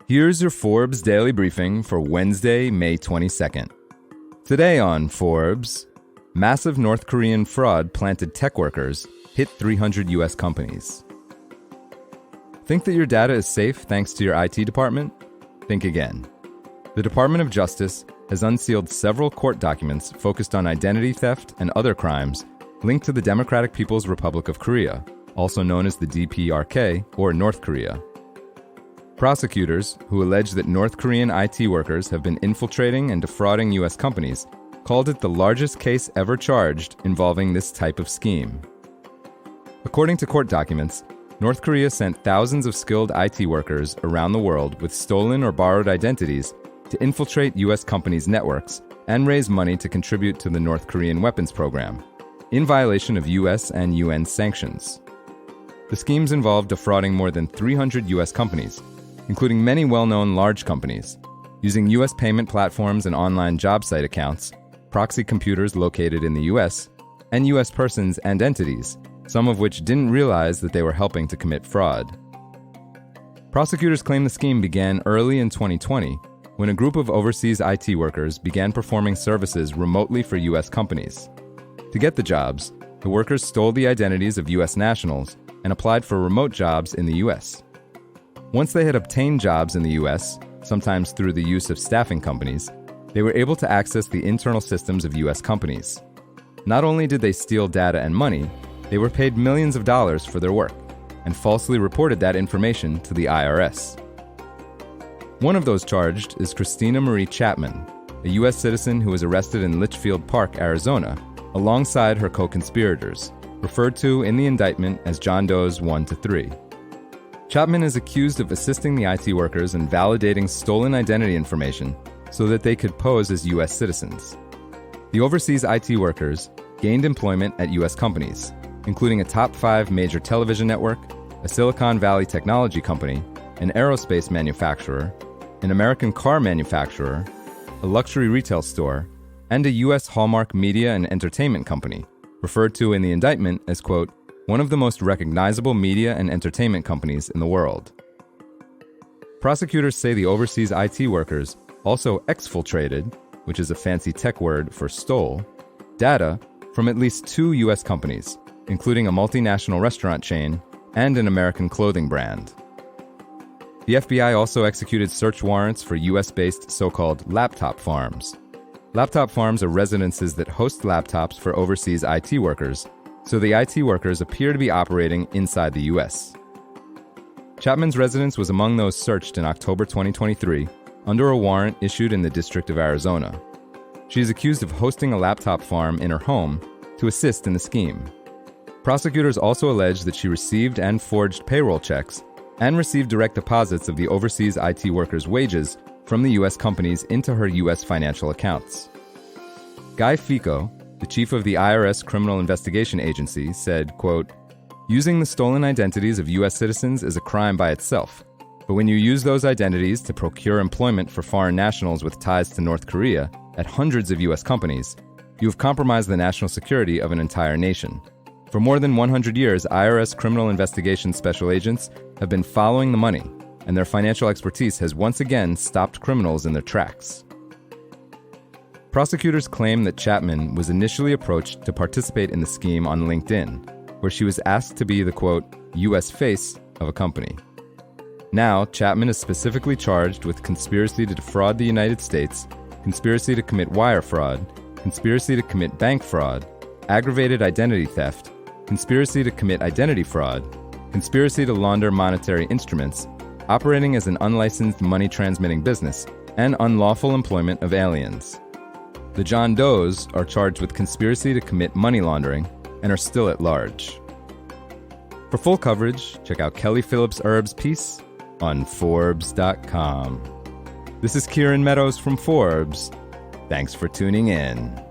Here's your Forbes Daily Briefing for Wednesday, May 22nd. Today on Forbes, massive North Korean fraud planted tech workers hit 300 U.S. companies. Think that your data is safe thanks to your IT department? Think again. The Department of Justice has unsealed several court documents focused on identity theft and other crimes linked to the Democratic People's Republic of Korea, also known as the DPRK or North Korea. Prosecutors, who allege that North Korean IT workers have been infiltrating and defrauding U.S. companies, called it the largest case ever charged involving this type of scheme. According to court documents, North Korea sent thousands of skilled IT workers around the world with stolen or borrowed identities to infiltrate U.S. companies' networks and raise money to contribute to the North Korean weapons program, in violation of U.S. and UN sanctions. The schemes involved defrauding more than 300 U.S. companies, including many well-known large companies, using U.S. payment platforms and online job site accounts, proxy computers located in the U.S., and U.S. persons and entities, some of which didn't realize that they were helping to commit fraud. Prosecutors claim the scheme began early in 2020 when a group of overseas IT workers began performing services remotely for U.S. companies. To get the jobs, the workers stole the identities of U.S. nationals and applied for remote jobs in the U.S. Once they had obtained jobs in the U.S., sometimes through the use of staffing companies, they were able to access the internal systems of U.S. companies. Not only did they steal data and money, they were paid millions of dollars for their work and falsely reported that information to the IRS. One of those charged is Christina Marie Chapman, a U.S. citizen who was arrested in Litchfield Park, Arizona, alongside her co-conspirators, referred to in the indictment as John Does 1 to 3. Chapman is accused of assisting the IT workers in validating stolen identity information so that they could pose as U.S. citizens. The overseas IT workers gained employment at U.S. companies, including a top 5 major television network, a Silicon Valley technology company, an aerospace manufacturer, an American car manufacturer, a luxury retail store, and a U.S. Hallmark media and entertainment company, referred to in the indictment as, quote, one of the most recognizable media and entertainment companies in the world. Prosecutors say the overseas IT workers also exfiltrated, which is a fancy tech word for stole, data from at least 2 U.S. companies, including a multinational restaurant chain and an American clothing brand. The FBI also executed search warrants for U.S.-based so-called laptop farms. Laptop farms are residences that host laptops for overseas IT workers, so the IT workers appear to be operating inside the U.S. Chapman's residence was among those searched in October 2023 under a warrant issued in the District of Arizona. She is accused of hosting a laptop farm in her home to assist in the scheme. Prosecutors also allege that she received and forged payroll checks and received direct deposits of the overseas IT workers' wages from the U.S. companies into her U.S. financial accounts. Guy Fico, the chief of the IRS Criminal Investigation Agency, said, quote, using the stolen identities of U.S. citizens is a crime by itself, but when you use those identities to procure employment for foreign nationals with ties to North Korea at hundreds of U.S. companies, you have compromised the national security of an entire nation. For more than 100 years, IRS criminal investigation special agents have been following the money, and their financial expertise has once again stopped criminals in their tracks. Prosecutors claim that Chapman was initially approached to participate in the scheme on LinkedIn, where she was asked to be the, quote, U.S. face of a company. Now, Chapman is specifically charged with conspiracy to defraud the United States, conspiracy to commit wire fraud, conspiracy to commit bank fraud, aggravated identity theft, conspiracy to commit identity fraud, conspiracy to launder monetary instruments, operating as an unlicensed money-transmitting business, and unlawful employment of aliens. The John Does are charged with conspiracy to commit money laundering and are still at large. For full coverage, check out Kelly Phillips Erb's piece on Forbes.com. This is Kieran Meadows from Forbes. Thanks for tuning in.